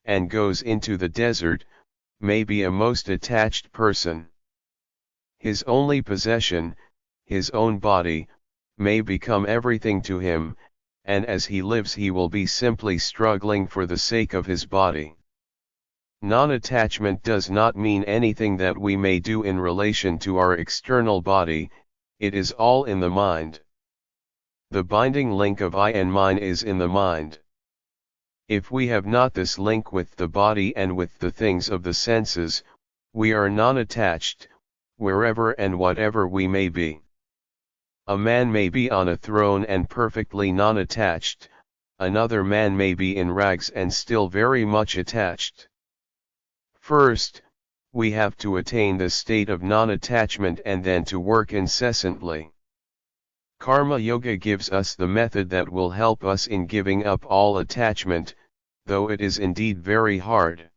and goes into the desert, may be a most attached person. His only possession, his own body, may become everything to him, and as he lives he will be simply struggling for the sake of his body. Non-attachment does not mean anything that we may do in relation to our external body, it is all in the mind. The binding link of I and mine is in the mind. If we have not this link with the body and with the things of the senses, we are non-attached, wherever and whatever we may be. A man may be on a throne and perfectly non-attached, another man may be in rags and still very much attached. First, we have to attain the state of non-attachment and then to work incessantly. Karma Yoga gives us the method that will help us in giving up all attachment, though it is indeed very hard.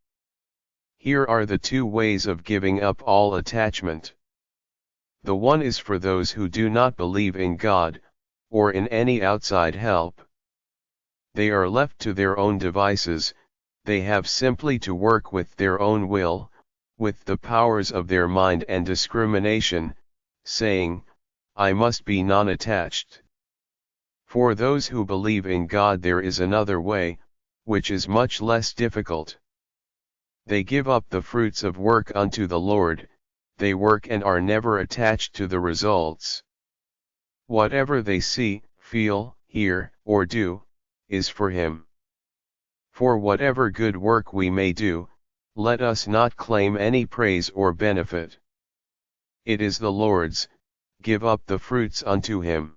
Here are the two ways of giving up all attachment. The one is for those who do not believe in God, or in any outside help. They are left to their own devices, they have simply to work with their own will, with the powers of their mind and discrimination, saying, I must be non-attached. For those who believe in God there is another way, which is much less difficult. They give up the fruits of work unto the Lord, they work and are never attached to the results. Whatever they see, feel, hear, or do, is for Him. For whatever good work we may do, let us not claim any praise or benefit. It is the Lord's, give up the fruits unto Him.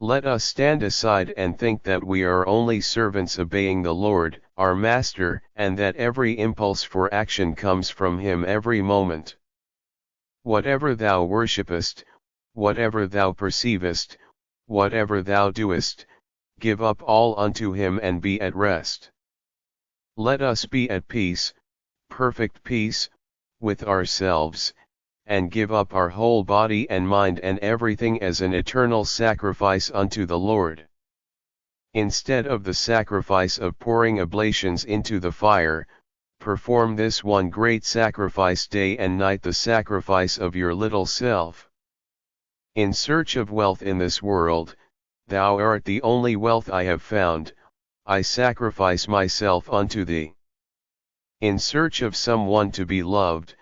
Let us stand aside and think that we are only servants obeying the Lord, our Master, and that every impulse for action comes from Him every moment. Whatever thou worshippest, whatever thou perceivest, whatever thou doest, give up all unto Him and be at rest. Let us be at peace, perfect peace, with ourselves, and give up our whole body and mind and everything as an eternal sacrifice unto the Lord. Instead of the sacrifice of pouring oblations into the fire, perform this one great sacrifice day and night, the sacrifice of your little self. In search of wealth in this world, thou art the only wealth I have found, I sacrifice myself unto thee. In search of someone to be loved,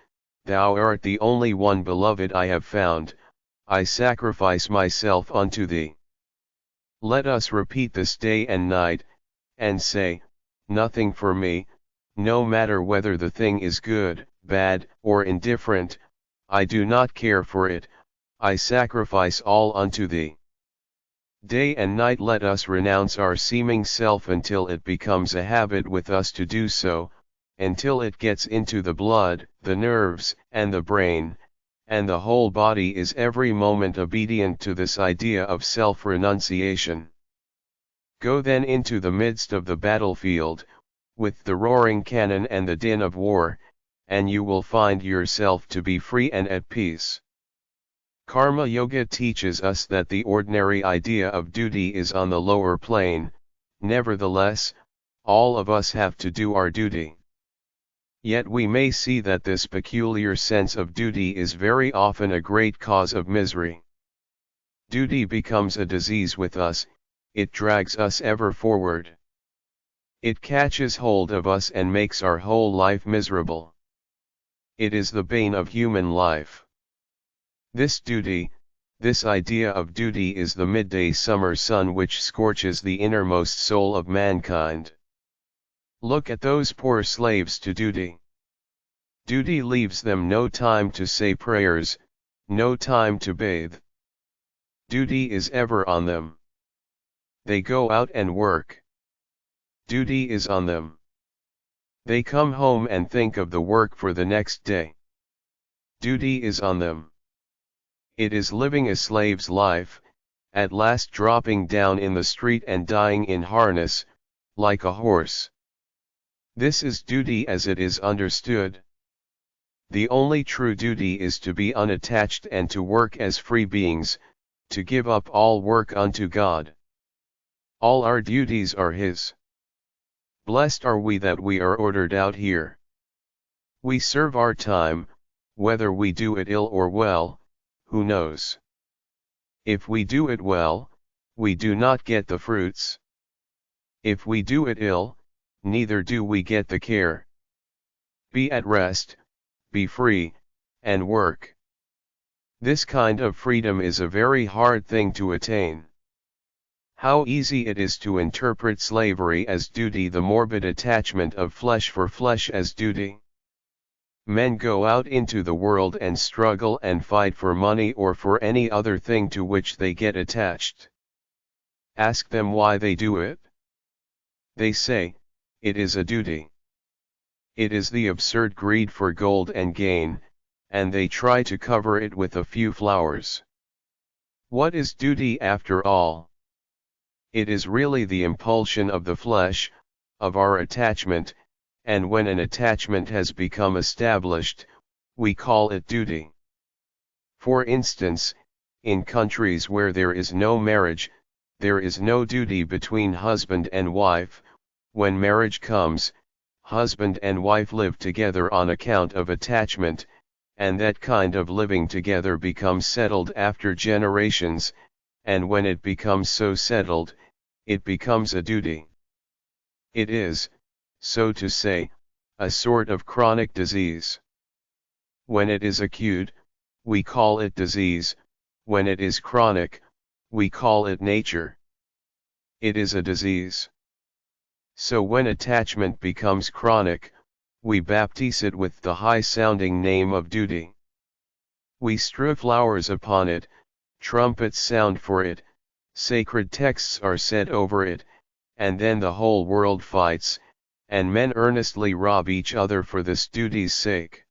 thou art the only one beloved I have found, I sacrifice myself unto thee. Let us repeat this day and night, and say, nothing for me, no matter whether the thing is good, bad, or indifferent, I do not care for it, I sacrifice all unto thee. Day and night let us renounce our seeming self until it becomes a habit with us to do so, until it gets into the blood, the nerves, and the brain, and the whole body is every moment obedient to this idea of self-renunciation. Go then into the midst of the battlefield, with the roaring cannon and the din of war, and you will find yourself to be free and at peace. Karma Yoga teaches us that the ordinary idea of duty is on the lower plane, nevertheless, all of us have to do our duty. Yet we may see that this peculiar sense of duty is very often a great cause of misery. Duty becomes a disease with us, it drags us ever forward. It catches hold of us and makes our whole life miserable. It is the bane of human life. This duty, this idea of duty is the midday summer sun which scorches the innermost soul of mankind. Look at those poor slaves to duty. Duty leaves them no time to say prayers, no time to bathe. Duty is ever on them. They go out and work. Duty is on them. They come home and think of the work for the next day. Duty is on them. It is living a slave's life, at last dropping down in the street and dying in harness, like a horse. This is duty as it is understood. The only true duty is to be unattached and to work as free beings, to give up all work unto God. All our duties are His. Blessed are we that we are ordered out here. We serve our time, whether we do it ill or well, who knows? If we do it well, we do not get the fruits. If we do it ill, neither do we get the care. Be at rest, be free, and work. This kind of freedom is a very hard thing to attain. How easy it is to interpret slavery as duty, the morbid attachment of flesh for flesh as duty. Men go out into the world and struggle and fight for money or for any other thing to which they get attached. Ask them why they do it. They say, it is a duty. It is the absurd greed for gold and gain, and they try to cover it with a few flowers. What is duty after all? It is really the impulsion of the flesh, of our attachment, and when an attachment has become established, we call it duty. For instance, in countries where there is no marriage, there is no duty between husband and wife. When marriage comes, husband and wife live together on account of attachment, and that kind of living together becomes settled after generations, and when it becomes so settled, it becomes a duty. It is, so to say, a sort of chronic disease. When it is acute, we call it disease; when it is chronic, we call it nature. It is a disease. So when attachment becomes chronic, we baptize it with the high-sounding name of duty. We strew flowers upon it, trumpets sound for it, sacred texts are said over it, and then the whole world fights, and men earnestly rob each other for this duty's sake.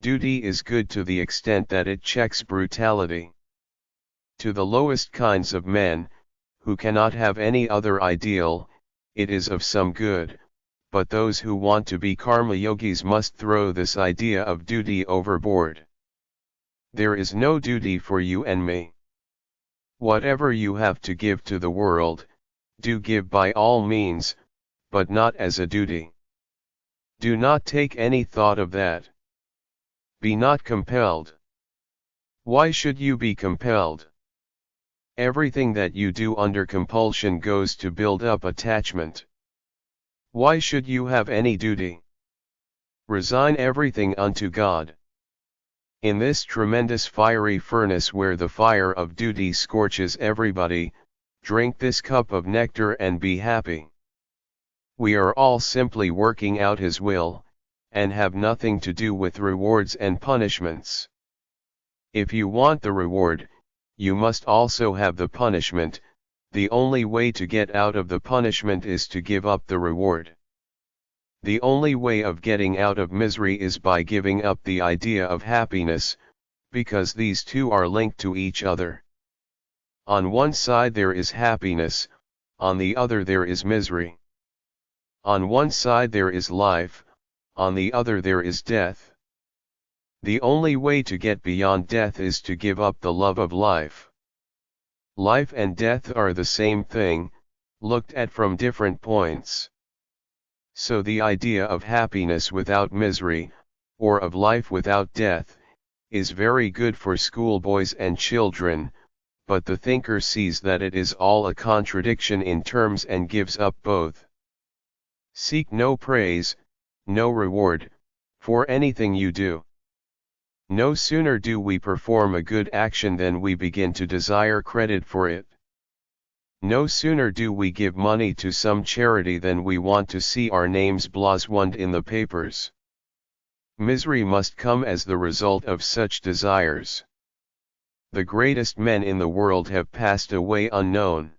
Duty is good to the extent that it checks brutality. To the lowest kinds of men, who cannot have any other ideal, it is of some good, but those who want to be karma yogis must throw this idea of duty overboard. There is no duty for you and me. Whatever you have to give to the world, do give by all means, but not as a duty. Do not take any thought of that. Be not compelled. Why should you be compelled? Everything that you do under compulsion goes to build up attachment. Why should you have any duty? Resign everything unto God. In this tremendous fiery furnace where the fire of duty scorches everybody, drink this cup of nectar and be happy. We are all simply working out His will, and have nothing to do with rewards and punishments. If you want the reward, you must also have the punishment. The only way to get out of the punishment is to give up the reward. The only way of getting out of misery is by giving up the idea of happiness, because these two are linked to each other. On one side there is happiness, on the other there is misery. On one side there is life, on the other there is death. The only way to get beyond death is to give up the love of life. Life and death are the same thing, looked at from different points. So the idea of happiness without misery, or of life without death, is very good for schoolboys and children, but the thinker sees that it is all a contradiction in terms and gives up both. Seek no praise, no reward, for anything you do. No sooner do we perform a good action than we begin to desire credit for it. No sooner do we give money to some charity than we want to see our names blazoned in the papers. Misery must come as the result of such desires. The greatest men in the world have passed away unknown.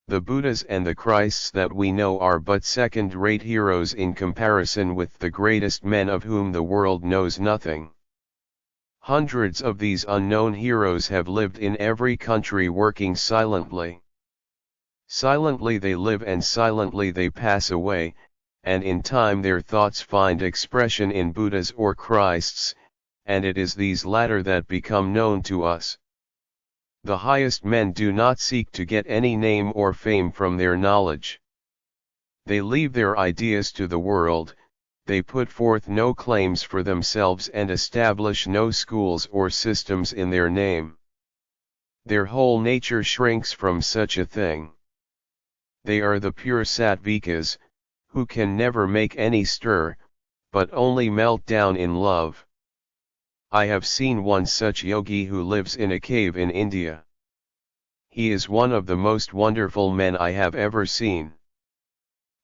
The Buddhas and the Christs that we know are but second-rate heroes in comparison with the greatest men of whom the world knows nothing. Hundreds of these unknown heroes have lived in every country working silently. Silently they live and silently they pass away, and in time their thoughts find expression in Buddhas or Christs, and it is these latter that become known to us. The highest men do not seek to get any name or fame from their knowledge. They leave their ideas to the world, they put forth no claims for themselves and establish no schools or systems in their name. Their whole nature shrinks from such a thing. They are the pure sattvikas, who can never make any stir, but only melt down in love. I have seen one such yogi who lives in a cave in India. He is one of the most wonderful men I have ever seen.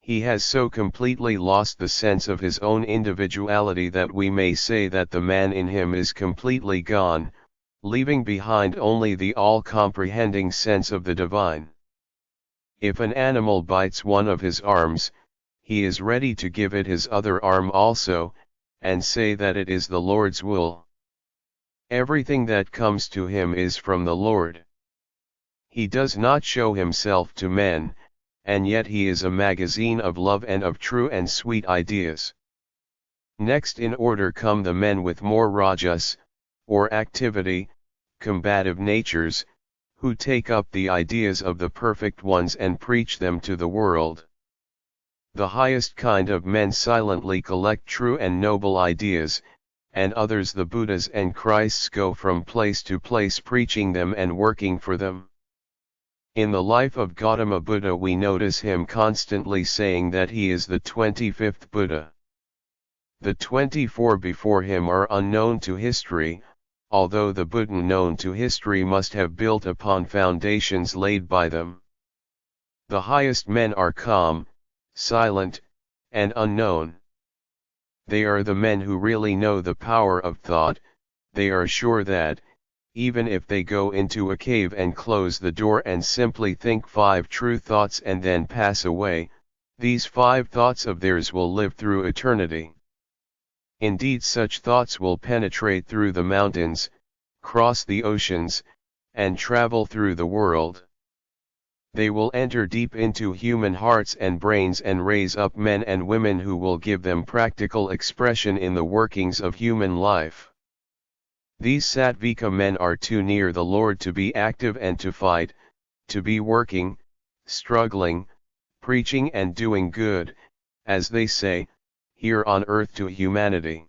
He has so completely lost the sense of his own individuality that we may say that the man in him is completely gone, leaving behind only the all-comprehending sense of the divine. If an animal bites one of his arms, he is ready to give it his other arm also, and say that it is the Lord's will. Everything that comes to him is from the Lord. He does not show himself to men, and yet he is a magazine of love and of true and sweet ideas. Next in order come the men with more rajas, or activity, combative natures, who take up the ideas of the perfect ones and preach them to the world. The highest kind of men silently collect true and noble ideas, and others, the Buddhas and Christs, go from place to place preaching them and working for them. In the life of Gautama Buddha we notice him constantly saying that he is the 25th Buddha. The 24 before him are unknown to history, although the Buddha known to history must have built upon foundations laid by them. The highest men are calm, silent, and unknown. They are the men who really know the power of thought. They are sure that, even if they go into a cave and close the door and simply think 5 true thoughts and then pass away, these 5 thoughts of theirs will live through eternity. Indeed, such thoughts will penetrate through the mountains, cross the oceans, and travel through the world. They will enter deep into human hearts and brains and raise up men and women who will give them practical expression in the workings of human life. These Sattvika men are too near the Lord to be active and to fight, to be working, struggling, preaching and doing good, as they say, here on earth to humanity.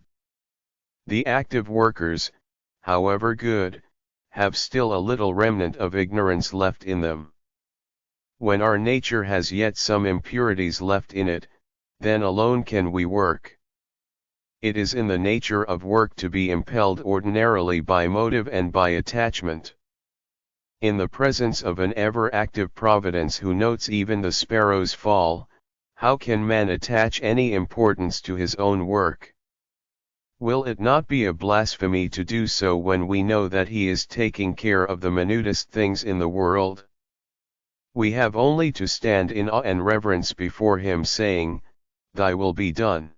The active workers, however good, have still a little remnant of ignorance left in them. When our nature has yet some impurities left in it, then alone can we work. It is in the nature of work to be impelled ordinarily by motive and by attachment. In the presence of an ever-active providence who notes even the sparrow's fall, how can man attach any importance to his own work? Will it not be a blasphemy to do so when we know that he is taking care of the minutest things in the world? We have only to stand in awe and reverence before him saying, "Thy will be done."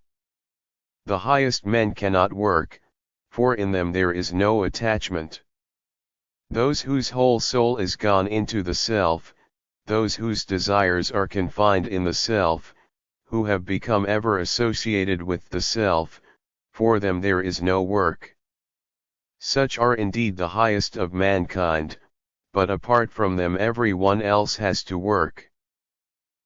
The highest men cannot work, for in them there is no attachment. Those whose whole soul is gone into the self, those whose desires are confined in the self, who have become ever associated with the self, for them there is no work. Such are indeed the highest of mankind, but apart from them everyone else has to work.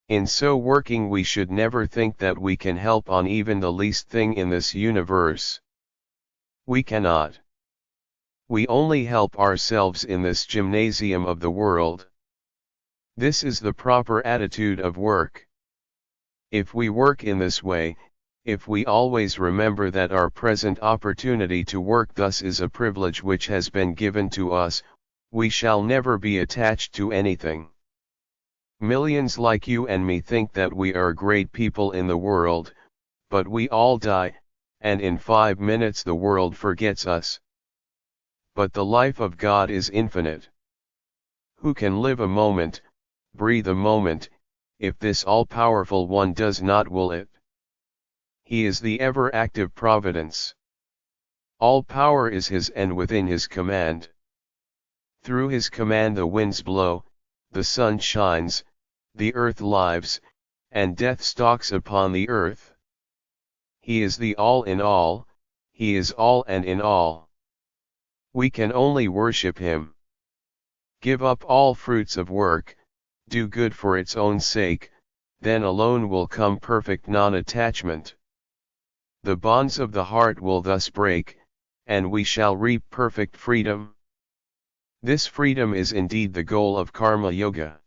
In so working we should never think that we can help on even the least thing in this universe. We cannot. We only help ourselves in this gymnasium of the world. This is the proper attitude of work. If we work in this way, if we always remember that our present opportunity to work thus is a privilege which has been given to us, we shall never be attached to anything. Millions like you and me think that we are great people in the world, but we all die, and in 5 minutes the world forgets us. But the life of God is infinite. Who can live a moment, breathe a moment, if this all-powerful one does not will it? He is the ever-active providence. All power is his and within his command. Through his command the winds blow, the sun shines, the earth lives, and death stalks upon the earth. He is the all in all, he is all and in all. We can only worship him. Give up all fruits of work, do good for its own sake, then alone will come perfect non-attachment. The bonds of the heart will thus break, and we shall reap perfect freedom. This freedom is indeed the goal of Karma Yoga.